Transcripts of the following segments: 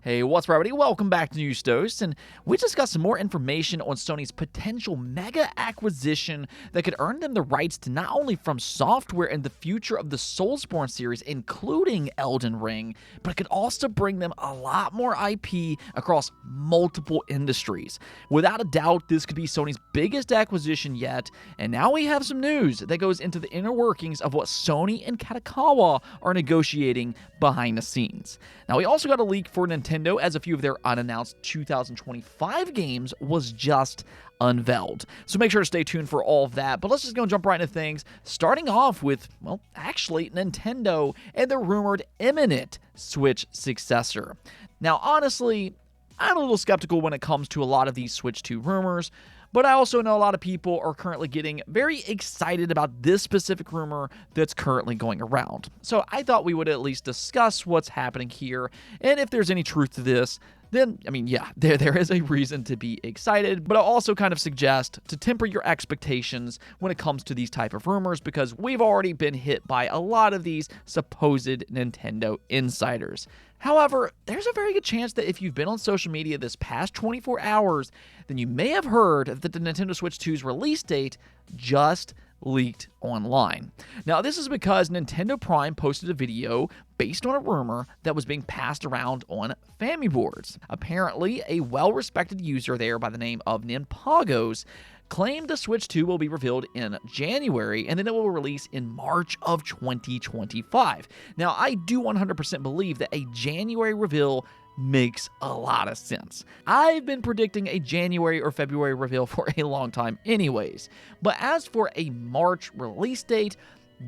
Hey, what's up, everybody? Welcome back to News Toast, and we just got some more information on Sony's potential mega acquisition that could earn them the rights to not only From Software and the future of the Soulsborne series, including Elden Ring, but it could also bring them a lot more IP across multiple industries. Without a doubt, this could be Sony's biggest acquisition yet, and now we have some news that goes into the inner workings of what Sony and Kadokawa are negotiating behind the scenes. Now, we also got a leak for Nintendo as a few of their unannounced 2025 games was just unveiled. So make sure to stay tuned for all of that. But let's just go and jump right into things, starting off with, well, actually Nintendo and the rumored imminent Switch successor. Now, honestly, I'm a little skeptical when it comes to a lot of these Switch 2 rumors, but I also know a lot of people are currently getting very excited about this specific rumor that's currently going around. So I thought we would at least discuss what's happening here, and if there's any truth to this, then, I mean, yeah, there is a reason to be excited, but I'll also kind of suggest to temper your expectations when it comes to these type of rumors, because we've already been hit by a lot of these supposed Nintendo insiders. However, there's a very good chance that if you've been on social media this past 24 hours, then you may have heard that the Nintendo Switch 2's release date just leaked online. Now, this is because Nintendo Prime posted a video based on a rumor that was being passed around on Family Boards. Apparently, a well-respected user there by the name of Nimpagos claimed the Switch 2 will be revealed in January, and then it will release in March of 2025. Now, I do 100% believe that a January reveal makes a lot of sense. I've been predicting a January or February reveal for a long time anyways. But as for a March release date,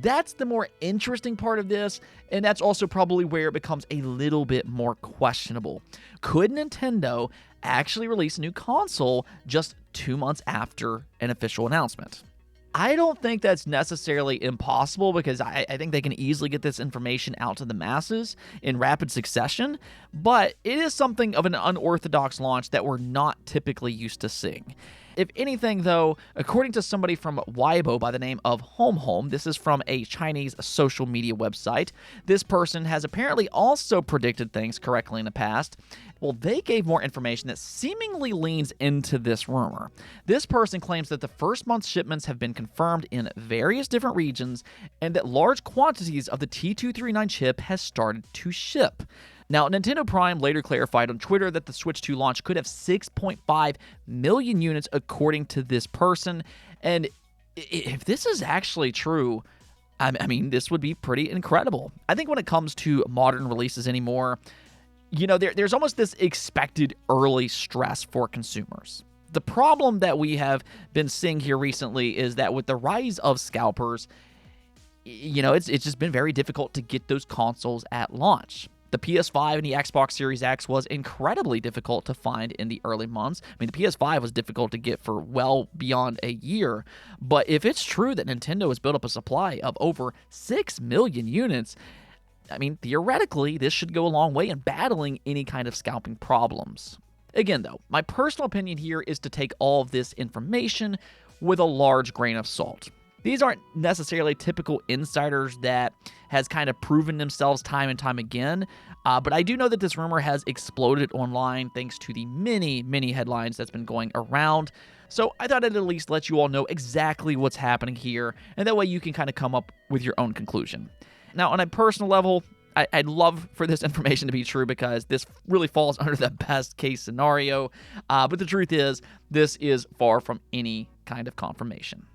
that's the more interesting part of this, and that's also probably where it becomes a little bit more questionable. Could Nintendo actually release a new console just 2 months after an official announcement? I don't think that's necessarily impossible, because I think they can easily get this information out to the masses in rapid succession, but it is something of an unorthodox launch that we're not typically used to seeing. If anything, though, according to somebody from Weibo by the name of Home, this is from a Chinese social media website, this person has apparently also predicted things correctly in the past. Well, they gave more information that seemingly leans into this rumor. This person claims that the first month's shipments have been confirmed in various different regions, and that large quantities of the T239 chip has started to ship. Now, Nintendo Prime later clarified on Twitter that the Switch 2 launch could have 6.5 million units according to this person, and if this is actually true, I mean, this would be pretty incredible. I think when it comes to modern releases anymore, you know, there's almost this expected early stress for consumers. The problem that we have been seeing here recently is that with the rise of scalpers, you know, it's just been very difficult to get those consoles at launch. The PS5 and the Xbox Series X was incredibly difficult to find in the early months. I mean, the PS5 was difficult to get for well beyond a year. But if it's true that Nintendo has built up a supply of over 6 million units, I mean, theoretically, this should go a long way in battling any kind of scalping problems. Again, though, my personal opinion here is to take all of this information with a large grain of salt. These aren't necessarily typical insiders that has kind of proven themselves time and time again, but I do know that this rumor has exploded online thanks to the many headlines that's been going around. So I thought I'd at least let you all know exactly what's happening here, and that way you can kind of come up with your own conclusion. Now, on a personal level, I'd love for this information to be true, because this really falls under the best case scenario, but the truth is, this is far from any kind of confirmation.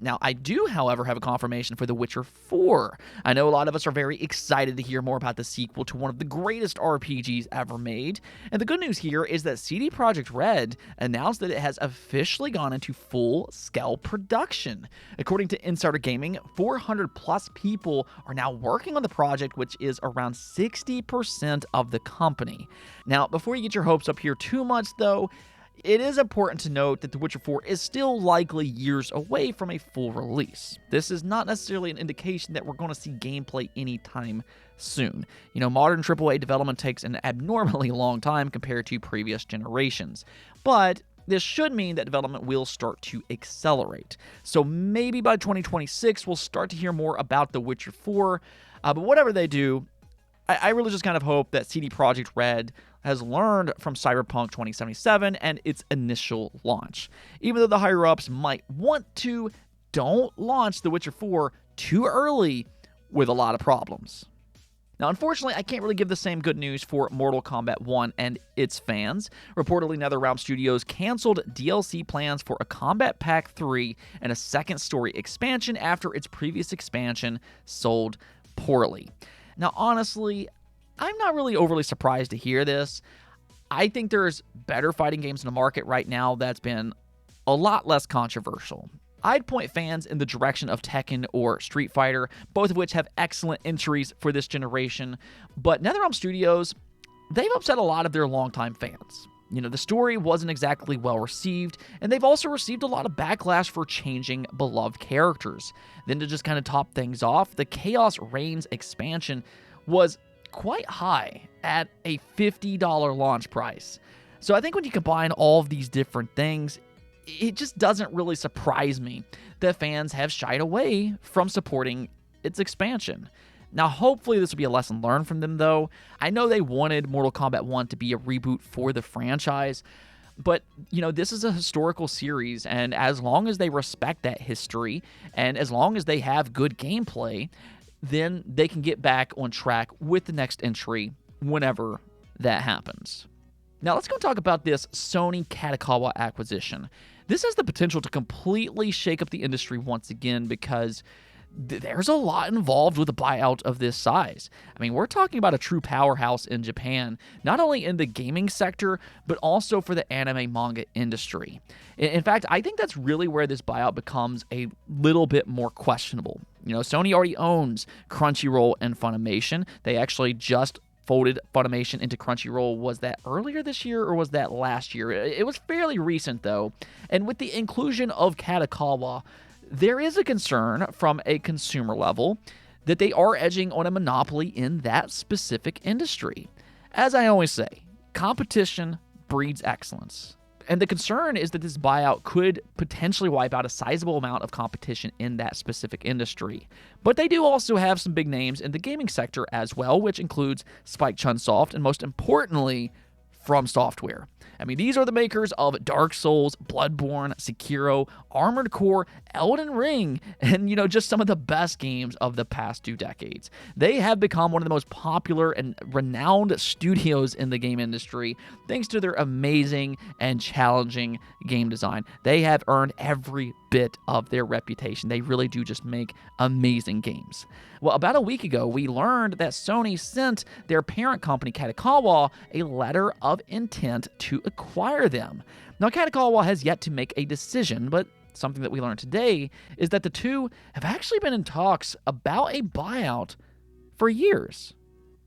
Now, I do, however, have a confirmation for The Witcher 4. I know a lot of us are very excited to hear more about the sequel to one of the greatest RPGs ever made, and the good news here is that CD Projekt Red announced that it has officially gone into full-scale production. According to Insider Gaming, 400-plus people are now working on the project, which is around 60% of the company. Now, before you get your hopes up here too much, though, it is important to note that The Witcher 4 is still likely years away from a full release. This is not necessarily an indication that we're going to see gameplay anytime soon. You know, modern AAA development takes an abnormally long time compared to previous generations, but this should mean that development will start to accelerate. So maybe by 2026, we'll start to hear more about The Witcher 4, but whatever they do, I really just kind of hope that CD Projekt Red has learned from Cyberpunk 2077 and its initial launch. Even though the higher-ups might want to, don't launch The Witcher 4 too early with a lot of problems. Now, unfortunately, I can't really give the same good news for Mortal Kombat 1 and its fans. Reportedly, NetherRealm Studios canceled DLC plans for a Combat Pack 3 and a second story expansion after its previous expansion sold poorly. Now, honestly, I'm not really overly surprised to hear this. I think there's better fighting games in the market right now that's been a lot less controversial. I'd point fans in the direction of Tekken or Street Fighter, both of which have excellent entries for this generation. But NetherRealm Studios, they've upset a lot of their longtime fans. The story wasn't exactly well received, and they've also received a lot of backlash for changing beloved characters. Then to just kind of top things off, the Chaos Reigns expansion was quite high at a $50 launch price. So I think when you combine all of these different things, it just doesn't really surprise me that fans have shied away from supporting its expansion. Now, hopefully this will be a lesson learned from them, though. I know they wanted Mortal Kombat 1 to be a reboot for the franchise, but, this is a historical series, and as long as they respect that history, and as long as they have good gameplay, then they can get back on track with the next entry whenever that happens. Now, let's go talk about this Sony Kadokawa acquisition. This has the potential to completely shake up the industry once again because there's a lot involved with a buyout of this size. I mean, we're talking about a true powerhouse in Japan, not only in the gaming sector, but also for the anime manga industry. In fact, I think that's really where this buyout becomes a little bit more questionable. Sony already owns Crunchyroll and Funimation. They actually just folded Funimation into Crunchyroll. Was that earlier this year or was that last year? It was fairly recent, though. And with the inclusion of Kadokawa, there is a concern from a consumer level that they are edging on a monopoly in that specific industry. As I always say, competition breeds excellence. And the concern is that this buyout could potentially wipe out a sizable amount of competition in that specific industry. But they do also have some big names in the gaming sector as well, which includes Spike Chunsoft and, most importantly, From Software. I mean, these are the makers of Dark Souls, Bloodborne, Sekiro, Armored Core, Elden Ring, and, just some of the best games of the past 2 decades. They have become one of the most popular and renowned studios in the game industry thanks to their amazing and challenging game design. They have earned every bit of their reputation. They really do just make amazing games. Well, about a week ago, we learned that Sony sent their parent company, Kadokawa, a letter of intent to acquire them. Now, Kadokawa has yet to make a decision, but something that we learned today is that the two have actually been in talks about a buyout for years.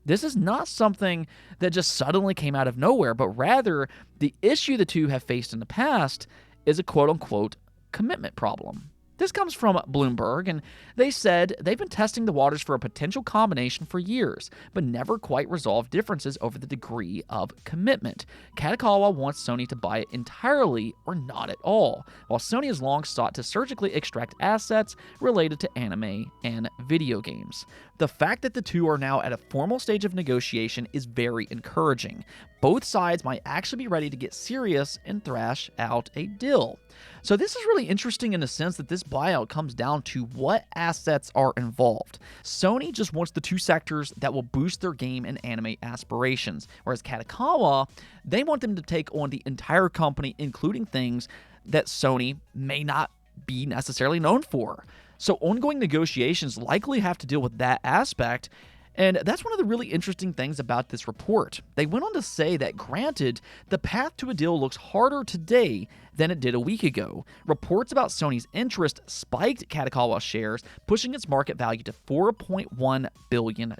This is not something that just suddenly came out of nowhere, but rather the issue the two have faced in the past is a quote-unquote commitment problem. This comes from Bloomberg, and they said they've been testing the waters for a potential combination for years, but never quite resolved differences over the degree of commitment. Kadokawa wants Sony to buy it entirely or not at all, while Sony has long sought to surgically extract assets related to anime and video games. The fact that the two are now at a formal stage of negotiation is very encouraging. Both sides might actually be ready to get serious and thrash out a deal. So this is really interesting in the sense that this buyout comes down to what assets are involved. Sony just wants the two sectors that will boost their game and anime aspirations, whereas Kadokawa, they want them to take on the entire company, including things that Sony may not be necessarily known for. So ongoing negotiations likely have to deal with that aspect, and that's one of the really interesting things about this report. They went on to say that, granted, the path to a deal looks harder today than it did a week ago. Reports about Sony's interest spiked Kadokawa shares, pushing its market value to $4.1 billion.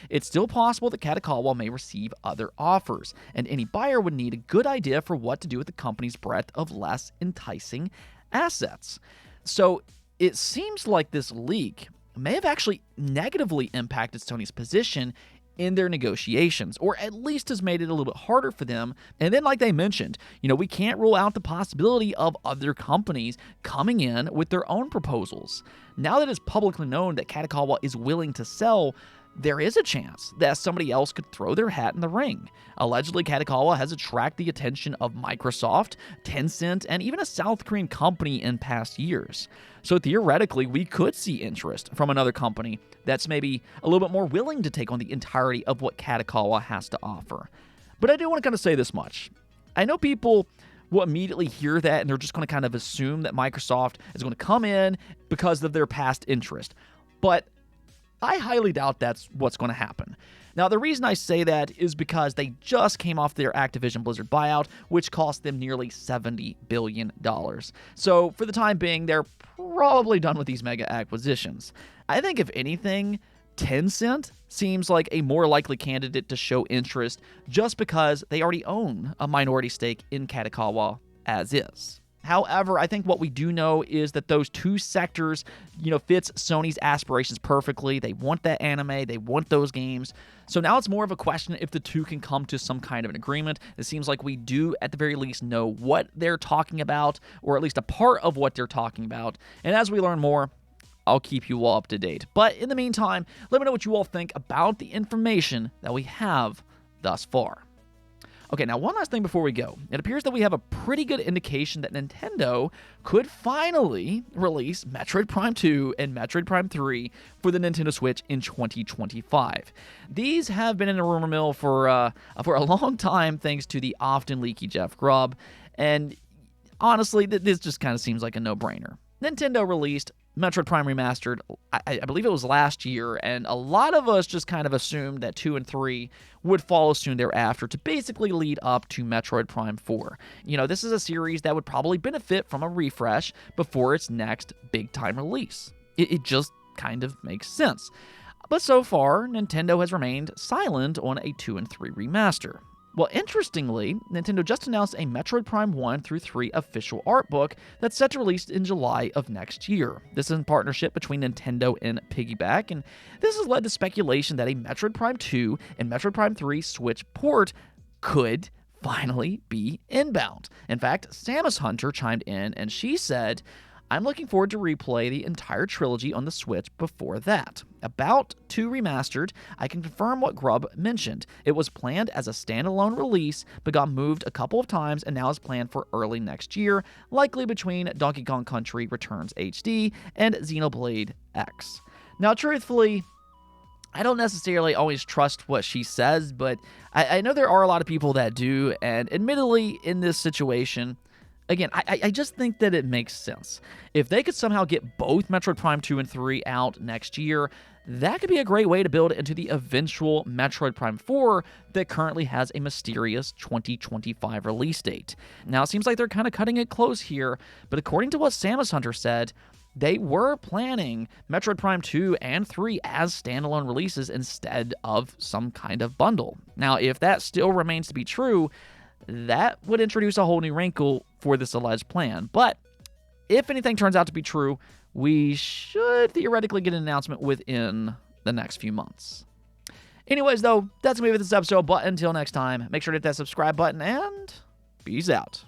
It's still possible that Kadokawa may receive other offers, and any buyer would need a good idea for what to do with the company's breadth of less enticing assets. So it seems like this leak may have actually negatively impacted Sony's position in their negotiations, or at least has made it a little bit harder for them. And then, like they mentioned, we can't rule out the possibility of other companies coming in with their own proposals. Now that it's publicly known that Kadokawa is willing to sell, there is a chance that somebody else could throw their hat in the ring. Allegedly, Kadokawa has attracted the attention of Microsoft, Tencent, and even a South Korean company in past years. So theoretically, we could see interest from another company that's maybe a little bit more willing to take on the entirety of what Kadokawa has to offer. But I do want to kind of say this much. I know people will immediately hear that and they're just going to kind of assume that Microsoft is going to come in because of their past interest. But I highly doubt that's what's going to happen. Now, the reason I say that is because they just came off their Activision Blizzard buyout, which cost them nearly $70 billion. So, for the time being, they're probably done with these mega acquisitions. I think, if anything, Tencent seems like a more likely candidate to show interest just because they already own a minority stake in Kadokawa as is. However, I think what we do know is that those two sectors, fits Sony's aspirations perfectly. They want that anime, they want those games. So now it's more of a question if the two can come to some kind of an agreement. It seems like we do, at the very least, know what they're talking about, or at least a part of what they're talking about. And as we learn more, I'll keep you all up to date. But in the meantime, let me know what you all think about the information that we have thus far. Okay, now one last thing before we go. It appears that we have a pretty good indication that Nintendo could finally release Metroid Prime 2 and Metroid Prime 3 for the Nintendo Switch in 2025. These have been in a rumor mill for a long time, thanks to the often leaky Jeff Grubb, and honestly, this just kind of seems like a no-brainer. Nintendo released Metroid Prime Remastered, I believe it was last year, and a lot of us just kind of assumed that 2 and 3 would follow soon thereafter to basically lead up to Metroid Prime 4. This is a series that would probably benefit from a refresh before its next big-time release. It just kind of makes sense. But so far, Nintendo has remained silent on a 2 and 3 remaster. Well, interestingly, Nintendo just announced a Metroid Prime 1 through 3 official art book that's set to release in July of next year. This is in partnership between Nintendo and Piggyback, and this has led to speculation that a Metroid Prime 2 and Metroid Prime 3 Switch port could finally be inbound. In fact, Samus Hunter chimed in and she said, "I'm looking forward to replay the entire trilogy on the Switch before that. About 2 Remastered, I can confirm what Grubb mentioned. It was planned as a standalone release, but got moved a couple of times and now is planned for early next year, likely between Donkey Kong Country Returns HD and Xenoblade X." Now, truthfully, I don't necessarily always trust what she says, but I know there are a lot of people that do, and admittedly, in this situation, again, I just think that it makes sense. If they could somehow get both Metroid Prime 2 and 3 out next year, that could be a great way to build into the eventual Metroid Prime 4 that currently has a mysterious 2025 release date. Now, it seems like they're kind of cutting it close here, but according to what Samus Hunter said, they were planning Metroid Prime 2 and 3 as standalone releases instead of some kind of bundle. Now, if that still remains to be true, that would introduce a whole new wrinkle for this alleged plan. But if anything turns out to be true, we should theoretically get an announcement within the next few months. Anyways, though, that's going to be it for this episode. But until next time, make sure to hit that subscribe button and peace out.